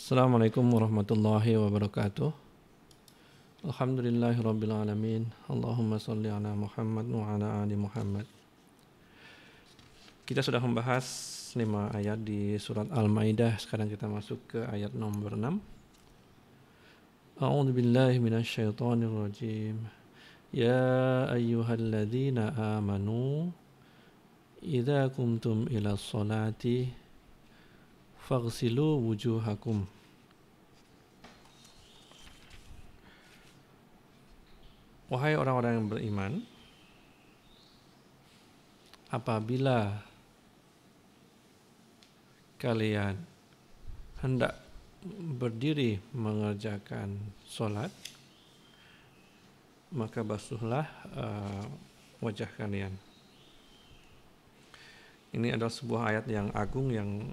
Assalamualaikum warahmatullahi wabarakatuh. Alhamdulillahirabbil alamin. Allahumma shalli ala Muhammad wa ala ali Muhammad. Kita sudah membahas 5 ayat di surat Al-Maidah. Sekarang kita masuk ke ayat nomor 6. A'udzu billahi minasyaitonir rajim. Ya ayyuhalladzina amanu idza qumtum ila sholati faghsilu wujuhakum. Wahai orang-orang yang beriman, apabila kalian hendak berdiri mengerjakan sholat, maka basuhlah wajah kalian. Ini adalah sebuah ayat yang agung yang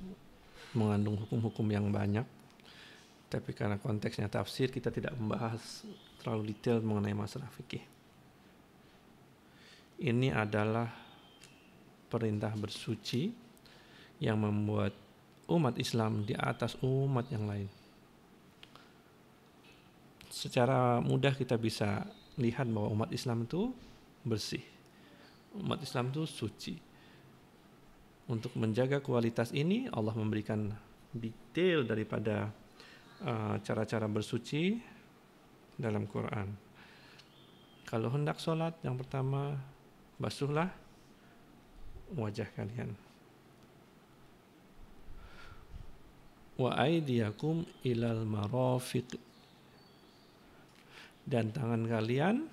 mengandung hukum-hukum yang banyak. Tapi karena konteksnya tafsir, kita tidak membahas terlalu detail mengenai masalah fikih. Ini adalah perintah bersuci yang membuat umat Islam di atas umat yang lain. Secara mudah kita bisa lihat bahwa umat Islam itu bersih. Umat Islam itu suci. Untuk menjaga kualitas ini, Allah memberikan detail daripada cara-cara bersuci dalam Quran. Kalau hendak sholat, yang pertama, basuhlah wajah kalian. Wa aydiyakum ilal marafiq, dan tangan kalian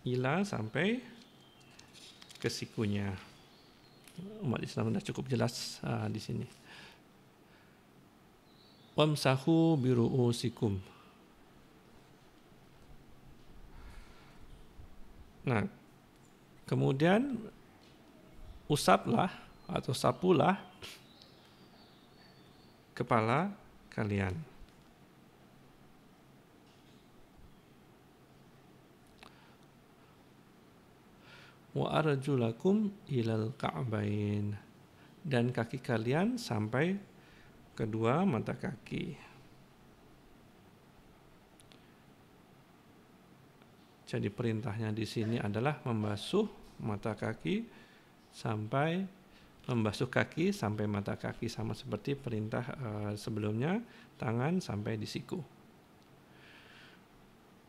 ila sampai ke sikunya. Umat Islam sudah cukup jelas di sini. Wamsahu biru'usikum. Nah, kemudian usaplah atau sapulah kepala kalian. Wa arjulakum ilal ka'bain, dan kaki kalian sampai kedua mata kaki. Jadi perintahnya di sini adalah membasuh kaki sampai mata kaki, sama seperti perintah sebelumnya, tangan sampai di siku.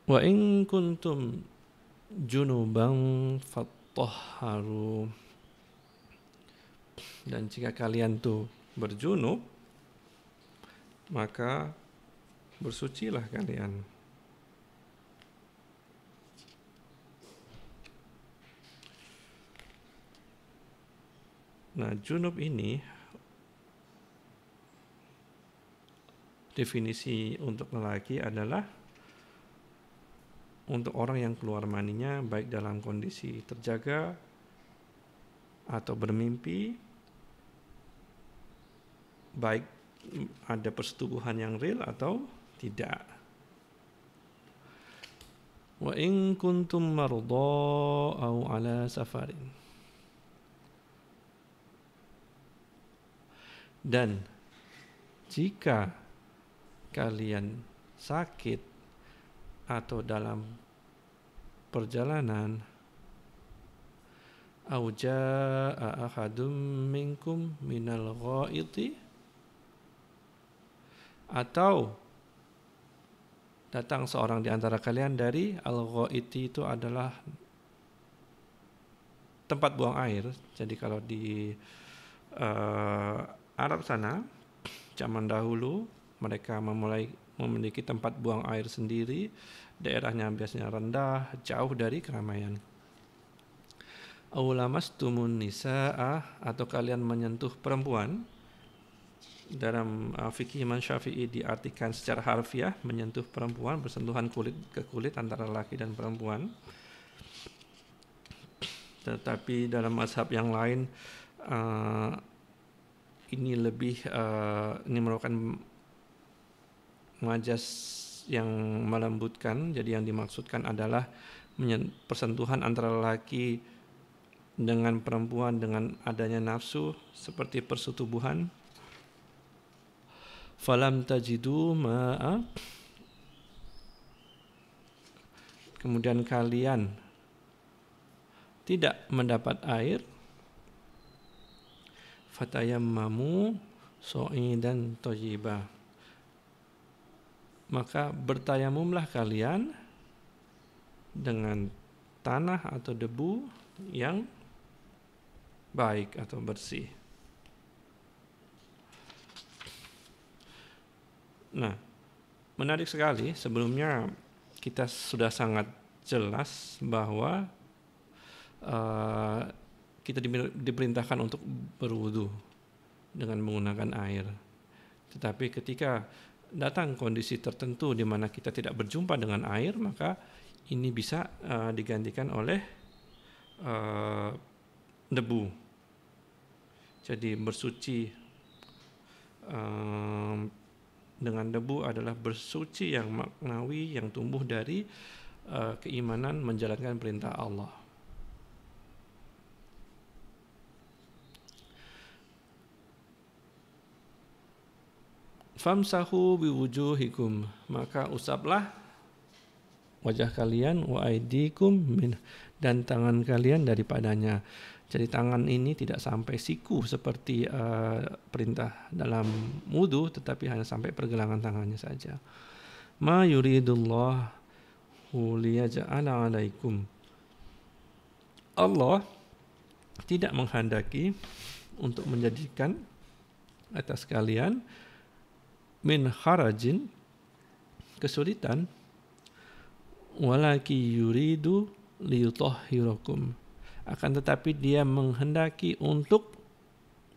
Wa in kuntum junuban fattahharu, dan jika kalian tuh berjunub, maka bersucilah kalian. Nah, junub ini definisi untuk lelaki adalah untuk orang yang keluar maninya baik dalam kondisi terjaga atau bermimpi, baik ada persetubuhan yang real atau tidak. Wa in kuntum marda aw ala safarin, dan jika kalian sakit atau dalam perjalanan, aw jaa ahadum minkum minal ghaiti, atau datang seorang di antara kalian dari al-ghaiti, itu adalah tempat buang air. Jadi kalau di Arab sana zaman dahulu mereka memiliki tempat buang air sendiri. Daerahnya biasanya rendah, jauh dari keramaian. Aw lamastumun nisaa, atau kalian menyentuh perempuan. Dalam fikih Imam Syafi'i diartikan secara harfiah menyentuh perempuan, bersentuhan kulit ke kulit antara laki dan perempuan. Tetapi dalam mazhab yang lain ini merupakan majaz yang melembutkan. Jadi yang dimaksudkan adalah persentuhan antara laki dengan perempuan dengan adanya nafsu seperti persetubuhan. falam tajidu ma'a, kemudian kalian tidak mendapat air, fatayammamu so'idan thayyiba, maka bertayamumlah kalian dengan tanah atau debu yang baik atau bersih. Nah, menarik sekali. Sebelumnya kita sudah sangat jelas bahwa kita diperintahkan untuk berwudu dengan menggunakan air. Tetapi ketika datang kondisi tertentu di mana kita tidak berjumpa dengan air, maka ini bisa digantikan oleh debu. Jadi bersuci dengan debu adalah bersuci yang maknawi, yang tumbuh dari keimanan menjalankan perintah Allah. Famsahu biwujuhikum, maka usaplah wajah kalian, wa aidikum min, dan tangan kalian daripadanya. Jadi tangan ini tidak sampai siku seperti perintah dalam wudu, tetapi hanya sampai pergelangan tangannya saja. Ma yuridullahu liyaj'ala 'alaikum, Allah tidak menghendaki untuk menjadikan atas kalian min harajin, kesulitan, walaki yuridu liyutahhirakum, akan tetapi dia menghendaki untuk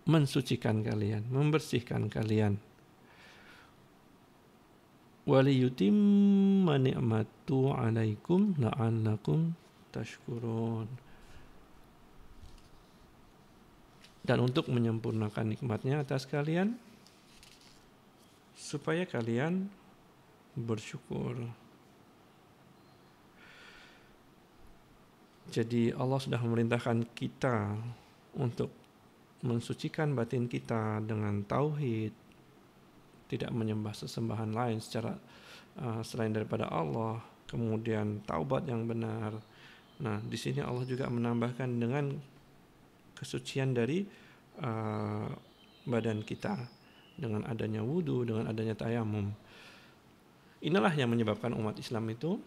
mensucikan kalian, membersihkan kalian. Waliyutimma ni'matu 'alaikum la'allakum tashkurun, dan untuk menyempurnakan nikmatnya atas kalian supaya kalian bersyukur. Jadi Allah sudah memerintahkan kita untuk mensucikan batin kita dengan tauhid, tidak menyembah sesembahan lain secara selain daripada Allah, kemudian taubat yang benar. Nah, di sini Allah juga menambahkan dengan kesucian dari badan kita dengan adanya wudu, dengan adanya tayamum. Inilah yang menyebabkan umat Islam itu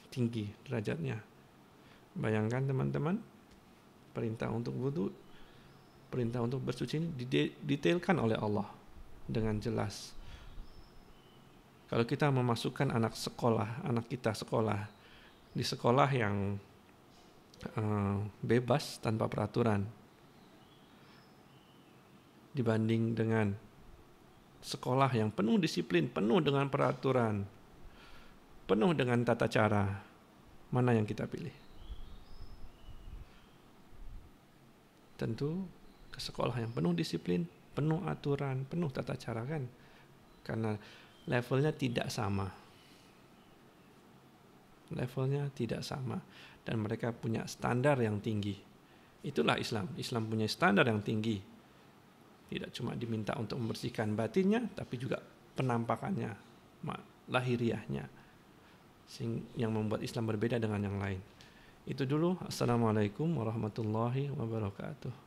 tinggi derajatnya. Bayangkan teman-teman, perintah untuk wudu, perintah untuk bersuci ini didetailkan oleh Allah dengan jelas. Kalau kita memasukkan anak kita sekolah di sekolah yang bebas tanpa peraturan, dibanding dengan sekolah yang penuh disiplin, penuh dengan peraturan, penuh dengan tata cara, mana yang kita pilih? Tentu ke sekolah yang penuh disiplin, penuh aturan, penuh tata cara, kan? Karena levelnya tidak sama. Levelnya tidak sama. Dan mereka punya standar yang tinggi. Itulah Islam. Islam punya standar yang tinggi. Tidak cuma diminta untuk membersihkan batinnya, tapi juga penampakannya, lahiriahnya, yang membuat Islam berbeda dengan yang lain. Itu dulu. Assalamualaikum warahmatullahi wabarakatuh.